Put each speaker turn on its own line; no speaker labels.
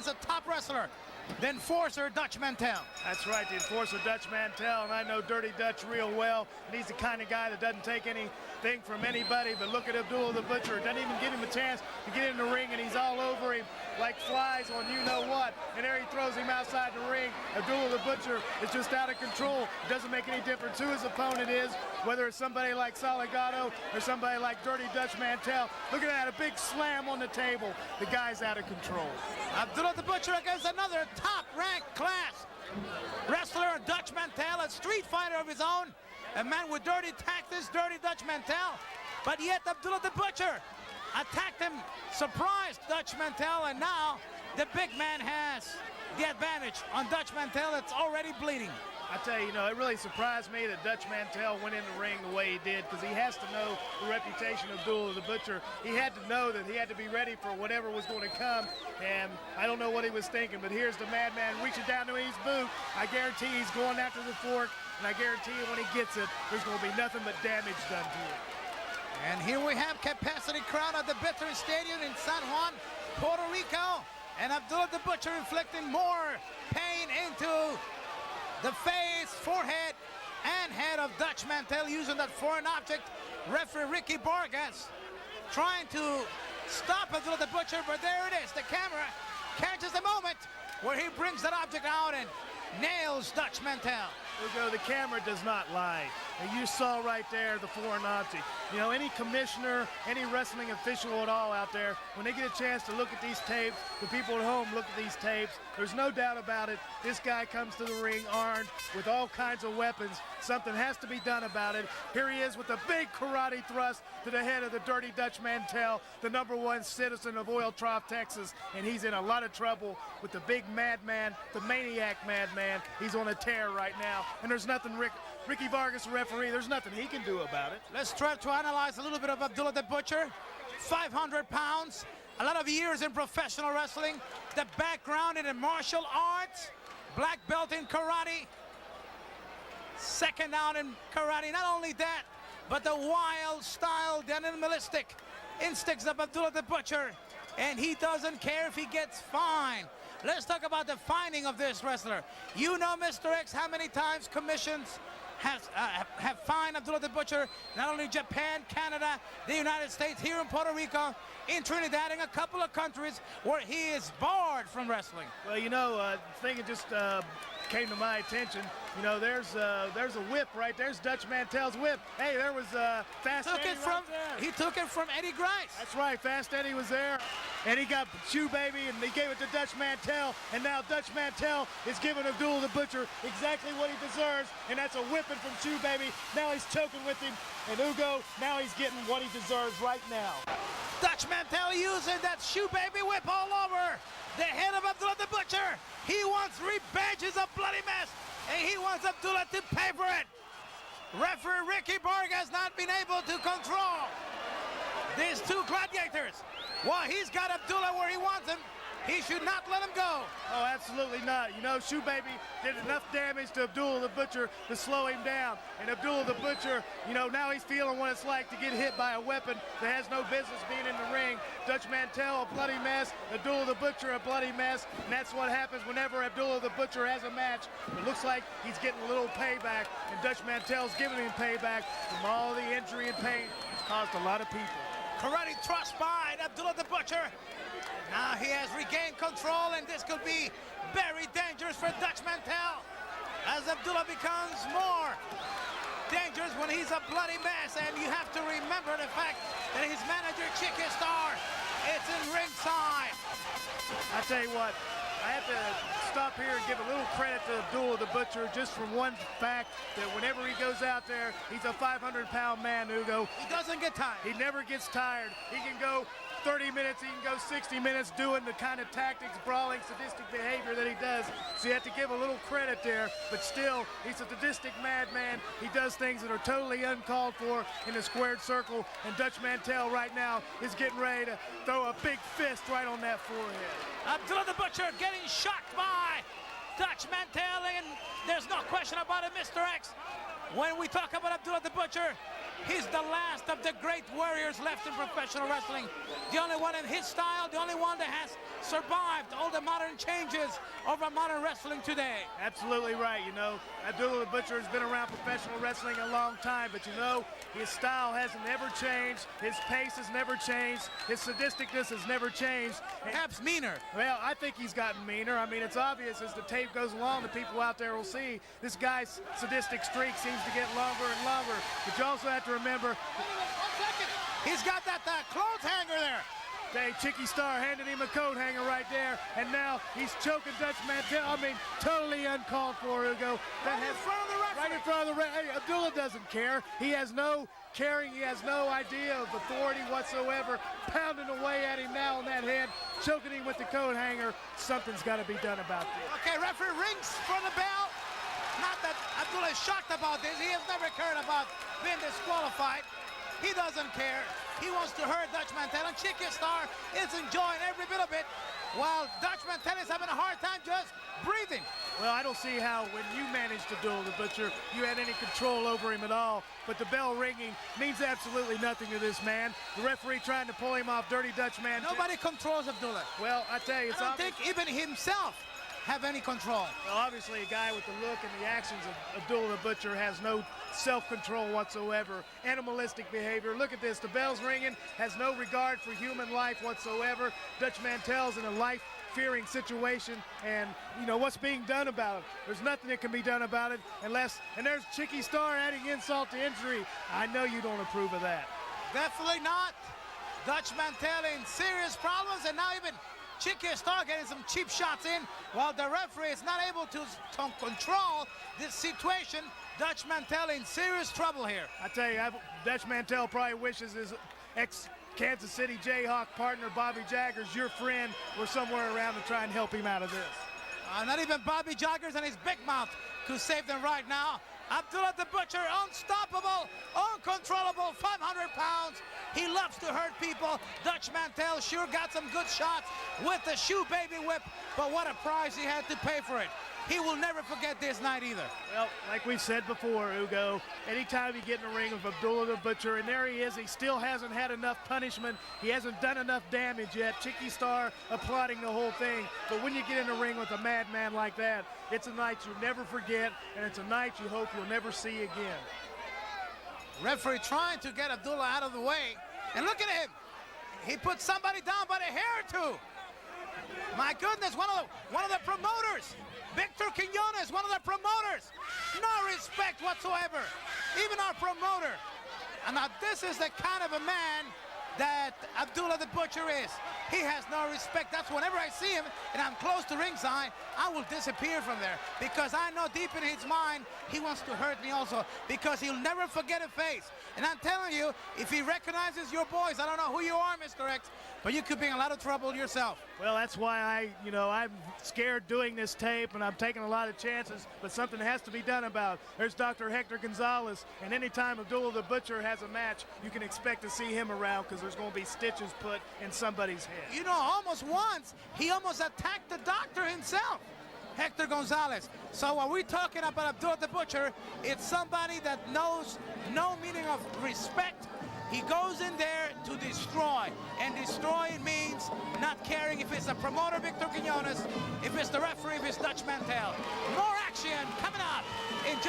against a top wrestler, the enforcer Dutch Mantel.
That's right, the enforcer Dutch Mantel, and I know Dirty Dutch real well. And he's the kind of guy that doesn't take anything from anybody. But look at Abdullah the Butcher. Doesn't even give him a chance to get in the ring, and he's all over him like flies on you-know-what. And there he throws him outside the ring. Abdullah the Butcher is just out of control. It doesn't make any difference who his opponent is, whether it's somebody like Salgado or somebody like Dirty Dutch Mantel. Look at that, a big slam on the table. The guy's out of control.
Abdullah the Butcher against another top-ranked class wrestler, Dutch Mantel, a street fighter of his own, a man with dirty tactics, Dirty Dutch Mantel. But yet Abdullah the Butcher attacked him, surprised Dutch Mantel, and now the big man has the advantage on Dutch Mantel. It's already bleeding.
I tell you, it really surprised me that Dutch Mantel went in the ring the way he did, because he has to know the reputation of Abdullah the Butcher. He had to know that he had to be ready for whatever was going to come, and I don't know what he was thinking, but here's the madman reaching down to his boot. I guarantee he's going after the fork, and I guarantee you when he gets it, there's going to be nothing but damage done to it.
And here we have capacity crowd at the Veterans Stadium in San Juan, Puerto Rico, and Abdullah the Butcher inflicting more pain into the face, forehead, and head of Dutch Mantel using that foreign object. Referee Ricky Vargas trying to stop Abdullah the Butcher, but there it is. The camera catches the moment where he brings that object out and nails Dutch Mantel.
Hugo, the camera does not lie. And you saw right there the foreign object. Any commissioner, any wrestling official at all out there, when they get a chance to look at these tapes, the people at home look at these tapes, there's no doubt about it. This guy comes to the ring armed with all kinds of weapons. Something has to be done about it. Here he is with a big karate thrust to the head of the Dirty Dutch Mantel, the #1 citizen of Oil Trough, Texas, and he's in a lot of trouble with the big madman, the maniac madman. He's on a tear right now, and there's nothing Ricky Vargas, the referee, there's nothing he can do about it.
Let's try to analyze a little bit of Abdullah the Butcher. 500 pounds, a lot of years in professional wrestling, the background in the martial arts, black belt in karate, second down in karate. Not only that, but the wild style, the animalistic instincts of Abdullah the Butcher, and he doesn't care if he gets fined. Let's talk about the finding of this wrestler. Mr. X, how many times commissions have fined Abdullah the Butcher, not only Japan, Canada, the United States, here in Puerto Rico, in Trinidad, and a couple of countries where he is barred from wrestling.
Well, the thing that just came to my attention, there's a whip right there's Dutch Mantel's whip. Hey, there was Fast Eddie right there.
He took it from Eddie Grice.
That's right, Fast Eddie was there, and he got Shoe Baby, and they gave it to Dutch Mantel, and now Dutch Mantel is giving Abdullah the Butcher exactly what he deserves, and that's a whipping from Shoe Baby. Now he's choking with him, and Hugo, now he's getting what he deserves right now.
Dutch Mantel using that Shoe Baby whip all over the head of Abdullah the Butcher. He wants revenge. He's a bloody mess, and he wants Abdullah to pay for it. Referee Ricky Vargas not been able to control these two gladiators. While he's got Abdullah where he wants him, he should not let him go.
Oh, absolutely not. Shoe Baby did enough damage to Abdullah the Butcher to slow him down. And Abdullah the Butcher, now he's feeling what it's like to get hit by a weapon that has no business being in the ring. Dutch Mantel, a bloody mess. Abdullah the Butcher, a bloody mess. And that's what happens whenever Abdullah the Butcher has a match. It looks like he's getting a little payback, and Dutch Mantel's giving him payback from all the injury and pain it's caused a lot of people.
Karate thrust by Abdullah the Butcher. Now he has regained control, and this could be very dangerous for Dutch Mantel as Abdullah becomes more dangerous when he's a bloody mess. And you have to remember the fact that his manager, Chicky Star, is in ringside.
I tell you what, I have to stop here and give a little credit to Abdullah the Butcher just from one fact, that whenever he goes out there, he's a 500-pound man, Hugo.
He doesn't get tired.
He never gets tired. He can go 30 minutes, he can go 60 minutes doing the kind of tactics, brawling, sadistic behavior that he does. So you have to give a little credit there, but still, he's a sadistic madman. He does things that are totally uncalled for in a squared circle, and Dutch Mantel right now is getting ready to throw a big fist right on that forehead.
Abdullah the Butcher getting shocked by Dutch Mantel, and there's no question about it, Mr. X. When we talk about Abdullah the Butcher, he's the last of the great warriors left in professional wrestling. The only one in his style, the only one that has survived all the modern changes over modern wrestling today.
Absolutely right. You know, Abdullah the Butcher has been around professional wrestling a long time, but you know, his style hasn't ever changed. His pace has never changed. His sadisticness has never changed.
Perhaps meaner.
Well, I think he's gotten meaner. I mean, it's obvious as the tape goes along, the people out there will see this guy's sadistic streak seems to get longer and longer. But you also have to remember,
1 second. He's got that clothes hanger there.
Hey, Chicky Star handed him a coat hanger right there, and now he's choking Dutch Mantel. I mean, totally uncalled for, Hugo.
Right in front of the referee.
Right in front of the referee. Hey, Abdullah doesn't care. He has no caring. He has no idea of authority whatsoever. Pounding away at him now on that head, choking him with the coat hanger. Something's got to be done about this.
Okay, referee rings for the bell. Not that Abdullah is shocked about this. He has never cared about being disqualified. He doesn't care. He wants to hurt Dutch Mantel, and Chicky Star is enjoying every bit of it, while Dutch Mantel is having a hard time just breathing.
Well, I don't see how, when you managed to duel the Butcher, you had any control over him at all. But the bell ringing means absolutely nothing to this man. The referee trying to pull him off Dirty Dutch Mantel.
Nobody controls Abdullah.
Well, I tell you, it's
I don't think even himself have any control.
Well, obviously, a guy with the look and the actions of Abdullah the Butcher has no self-control whatsoever. Animalistic behavior. Look at this. The bell's ringing. Has no regard for human life whatsoever. Dutch Mantel's in a life-fearing situation, and you know what's being done about it. There's nothing that can be done about it unless. And there's Chicky Star adding insult to injury. I know you don't approve of that.
Definitely not. Dutch Mantel in serious problems, and now even Chicky Star getting some cheap shots in, while the referee is not able to control this situation. Dutch Mantel in serious trouble here.
I tell you, Dutch Mantel probably wishes his ex-Kansas City Jayhawk partner, Bobby Jaggers, your friend, were somewhere around to try and help him out of this.
Not even Bobby Jaggers and his big mouth could save them right now. Abdullah the Butcher, unstoppable, uncontrollable, 500 pounds. He loves to hurt people. Dutch Mantel sure got some good shots with the shoe baby whip, but what a price he had to pay for it. He will never forget this night either.
Well, like we said before, Hugo, anytime you get in the ring with Abdullah the Butcher, and there he is, he still hasn't had enough punishment. He hasn't done enough damage yet. Chicky Star applauding the whole thing. But when you get in the ring with a madman like that, it's a night you'll never forget, and it's a night you hope you'll never see again.
Referee trying to get Abdullah out of the way. And look at him. He put somebody down by the hair, too. My goodness, one of the promoters. Victor Quiñones, one of the promoters. No respect whatsoever. Even our promoter. And now this is the kind of a man that Abdullah the Butcher is. He has no respect. That's whenever I see him and I'm close to ringside, I will disappear from there, because I know deep in his mind he wants to hurt me also, because he'll never forget a face. And I'm telling you, if he recognizes your boys, I don't know who you are, Mr. X, but you could be in a lot of trouble yourself.
Well, that's why I'm scared doing this tape, and I'm taking a lot of chances, but something has to be done about it. There's Dr. Hector Gonzalez, and anytime Abdullah the Butcher has a match, you can expect to see him around, because there's going to be stitches put in somebody's head.
You know, almost once, he almost attacked the doctor himself, Hector Gonzalez. So when we're talking about Abdullah the Butcher, it's somebody that knows no meaning of respect. He goes in there to destroy, and destroying means not caring if it's the promoter, Victor Quiñones, if it's the referee, if it's Dutch Mantel. More action coming up in just